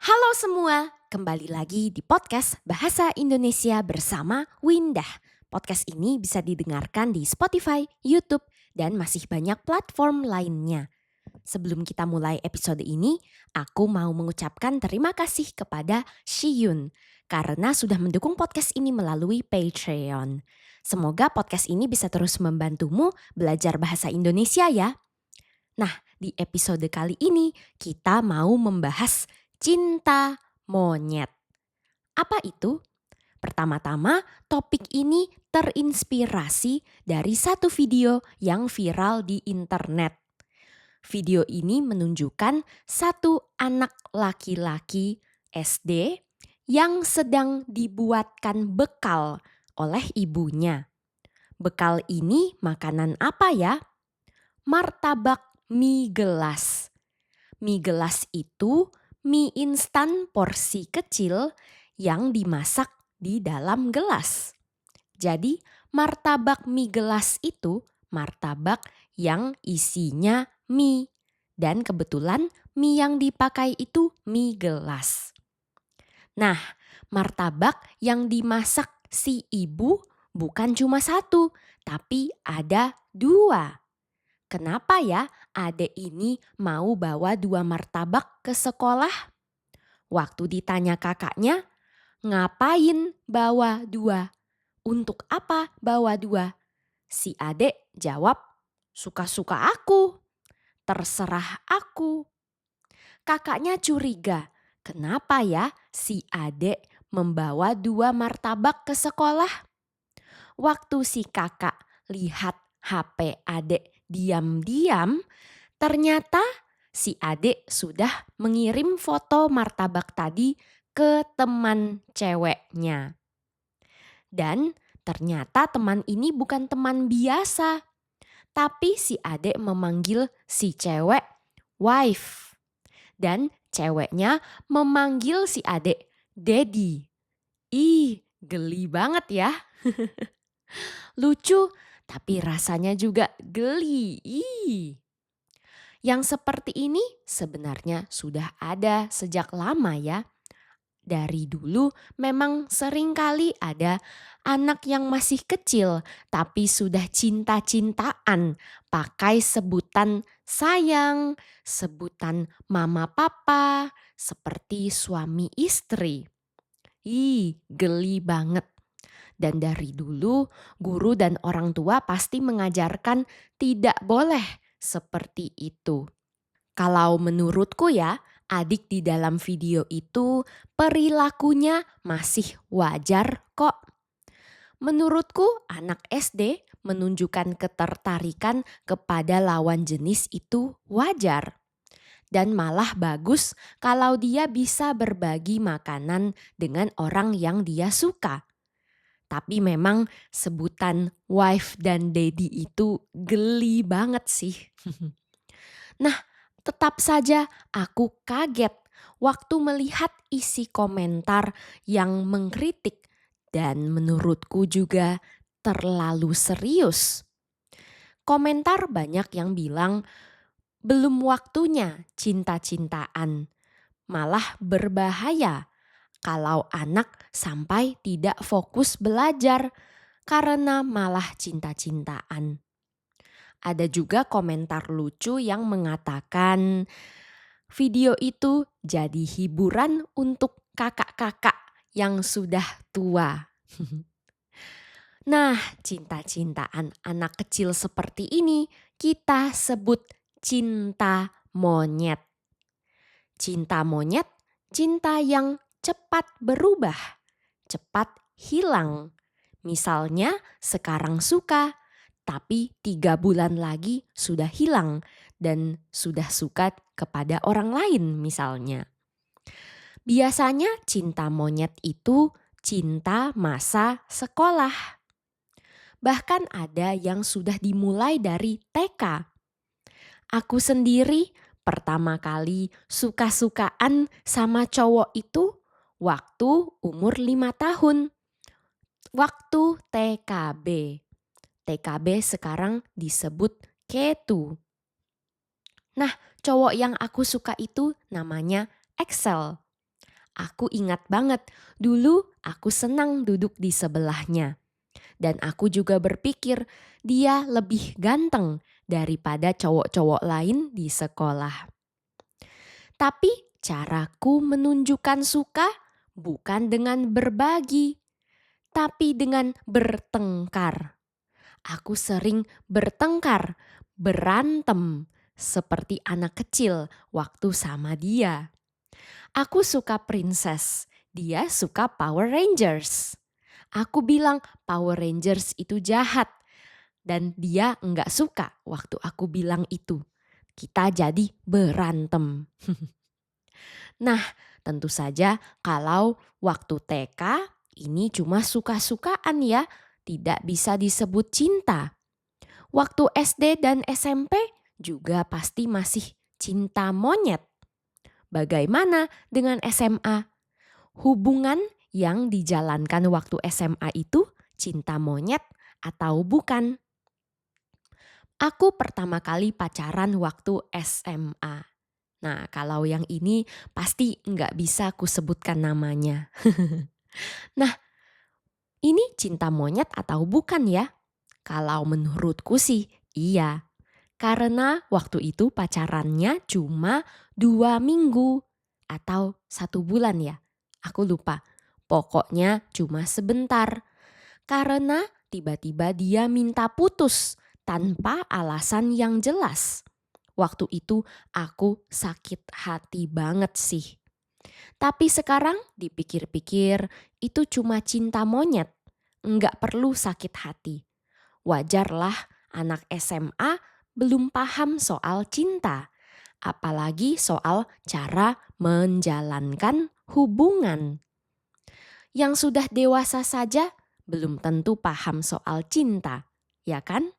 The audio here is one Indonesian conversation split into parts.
Halo semua, kembali lagi di podcast Bahasa Indonesia bersama Windah. Podcast ini bisa didengarkan di Spotify, YouTube, dan masih banyak platform lainnya. Sebelum kita mulai episode ini, aku mau mengucapkan terima kasih kepada Shiyun karena sudah mendukung podcast ini melalui Patreon. Semoga podcast ini bisa terus membantumu belajar bahasa Indonesia ya. Nah, di episode kali ini kita mau membahas cinta monyet. Apa itu? Pertama-tama, topik ini terinspirasi dari satu video yang viral di internet. Video ini menunjukkan satu anak laki-laki SD yang sedang dibuatkan bekal oleh ibunya. Bekal ini makanan apa ya? Martabak mie gelas. Mie gelas itu mie instan porsi kecil yang dimasak di dalam gelas. Jadi martabak mie gelas itu martabak yang isinya mie. Dan kebetulan mie yang dipakai itu mie gelas. Nah, martabak yang dimasak si ibu bukan cuma satu, tapi ada dua. Kenapa ya adek ini mau bawa dua martabak ke sekolah? Waktu ditanya kakaknya, ngapain bawa dua? Untuk apa bawa dua? Si adek jawab, suka-suka aku, terserah aku. Kakaknya curiga, kenapa ya si adek membawa dua martabak ke sekolah? Waktu si kakak lihat HP adek diam-diam, ternyata si adik sudah mengirim foto martabak tadi ke teman ceweknya. Dan ternyata teman ini bukan teman biasa, tapi si adik memanggil si cewek wife. Dan ceweknya memanggil si adik daddy. Ih, geli banget ya. Lucu, tapi rasanya juga geli. Ih. Yang seperti ini sebenarnya sudah ada sejak lama ya. Dari dulu memang sering kali ada anak yang masih kecil tapi sudah cinta-cintaan pakai sebutan sayang, sebutan mama papa, seperti suami istri. Ih, geli banget. Dan dari dulu guru dan orang tua pasti mengajarkan tidak boleh seperti itu. Kalau menurutku ya, adik di dalam video itu perilakunya masih wajar kok. Menurutku anak SD menunjukkan ketertarikan kepada lawan jenis itu wajar. Dan malah bagus kalau dia bisa berbagi makanan dengan orang yang dia suka. Tapi memang sebutan wife dan daddy itu geli banget sih. Nah, tetap saja aku kaget waktu melihat isi komentar yang mengkritik dan menurutku juga terlalu serius. Komentar banyak yang bilang belum waktunya cinta-cintaan, malah berbahaya kalau anak sampai tidak fokus belajar karena malah cinta-cintaan. Ada juga komentar lucu yang mengatakan video itu jadi hiburan untuk kakak-kakak yang sudah tua. Nah, cinta-cintaan anak kecil seperti ini kita sebut cinta monyet. Cinta monyet, cinta yang cepat berubah, cepat hilang. Misalnya sekarang suka, tapi 3 bulan lagi sudah hilang dan sudah suka kepada orang lain misalnya. Biasanya cinta monyet itu cinta masa sekolah. Bahkan ada yang sudah dimulai dari TK. Aku sendiri pertama kali suka-sukaan sama cowok itu waktu umur 5 tahun. Waktu TKB. TKB sekarang disebut K2. Nah, cowok yang aku suka itu namanya Excel. Aku ingat banget, dulu aku senang duduk di sebelahnya. Dan aku juga berpikir dia lebih ganteng daripada cowok-cowok lain di sekolah. Tapi caraku menunjukkan suka bukan dengan berbagi, tapi dengan bertengkar. Aku sering bertengkar, berantem, seperti anak kecil waktu sama dia. Aku suka princess, dia suka Power Rangers. Aku bilang Power Rangers itu jahat dan dia enggak suka waktu aku bilang itu. Kita jadi berantem. Nah, tentu saja kalau waktu TK ini cuma suka-sukaan ya, tidak bisa disebut cinta. Waktu SD dan SMP juga pasti masih cinta monyet. Bagaimana dengan SMA? Hubungan yang dijalankan waktu SMA itu cinta monyet atau bukan? Aku pertama kali pacaran waktu SMA. Nah, kalau yang ini pasti nggak bisa aku sebutkan namanya. Nah, ini cinta monyet atau bukan ya? Kalau menurutku sih iya. Karena waktu itu pacarannya cuma 2 minggu atau 1 bulan ya. Aku lupa. Pokoknya cuma sebentar. Karena tiba-tiba dia minta putus tanpa alasan yang jelas. Waktu itu aku sakit hati banget sih. Tapi sekarang dipikir-pikir itu cuma cinta monyet. Enggak perlu sakit hati. Wajarlah anak SMA belum paham soal cinta. Apalagi soal cara menjalankan hubungan. Yang sudah dewasa saja belum tentu paham soal cinta, ya kan?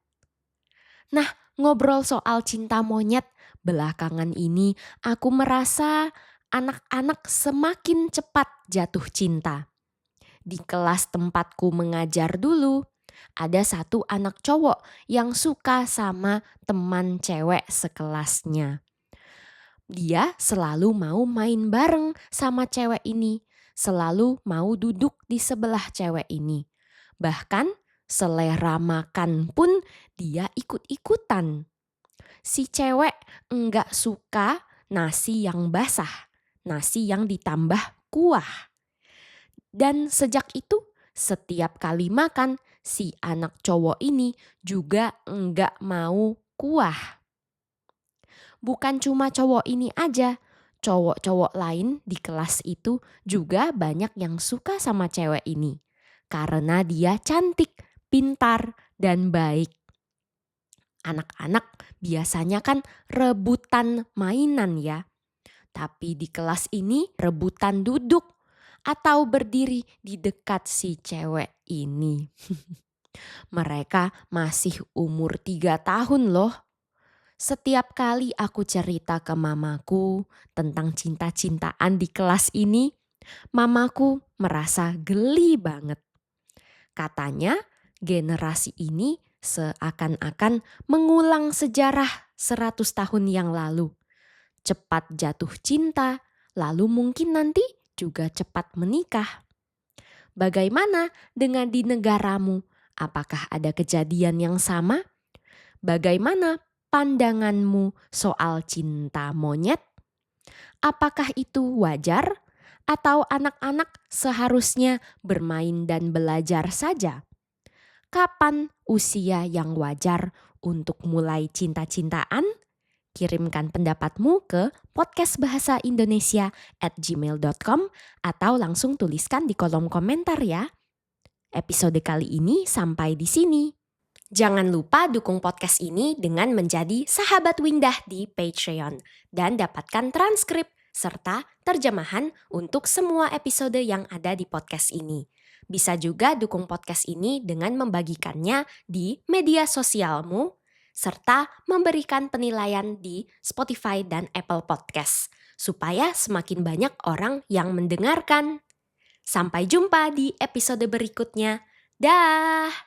Nah, ngobrol soal cinta monyet, belakangan ini aku merasa anak-anak semakin cepat jatuh cinta. Di kelas tempatku mengajar dulu, ada satu anak cowok yang suka sama teman cewek sekelasnya. Dia selalu mau main bareng sama cewek ini, selalu mau duduk di sebelah cewek ini. Bahkan selera makan pun dia ikut-ikutan. Si cewek enggak suka nasi yang basah, nasi yang ditambah kuah. Dan sejak itu setiap kali makan si anak cowok ini juga enggak mau kuah. Bukan cuma cowok ini aja, cowok-cowok lain di kelas itu juga banyak yang suka sama cewek ini. Karena dia cantik, pintar, dan baik. Anak-anak biasanya kan rebutan mainan ya. Tapi di kelas ini rebutan duduk atau berdiri di dekat si cewek ini. Mereka masih umur 3 tahun loh. Setiap kali aku cerita ke mamaku tentang cinta-cintaan di kelas ini, mamaku merasa geli banget. Katanya generasi ini seakan-akan mengulang sejarah 100 tahun yang lalu. Cepat jatuh cinta, lalu mungkin nanti juga cepat menikah. Bagaimana dengan di negaramu? Apakah ada kejadian yang sama? Bagaimana pandanganmu soal cinta monyet? Apakah itu wajar? Atau anak-anak seharusnya bermain dan belajar saja? Kapan usia yang wajar untuk mulai cinta-cintaan? Kirimkan pendapatmu ke podcastbahasaindonesia@gmail.com atau langsung tuliskan di kolom komentar ya. Episode kali ini sampai di sini. Jangan lupa dukung podcast ini dengan menjadi sahabat Windah di Patreon dan dapatkan transkrip serta terjemahan untuk semua episode yang ada di podcast ini. Bisa juga dukung podcast ini dengan membagikannya di media sosialmu serta memberikan penilaian di Spotify dan Apple Podcast supaya semakin banyak orang yang mendengarkan. Sampai jumpa di episode berikutnya. Dah!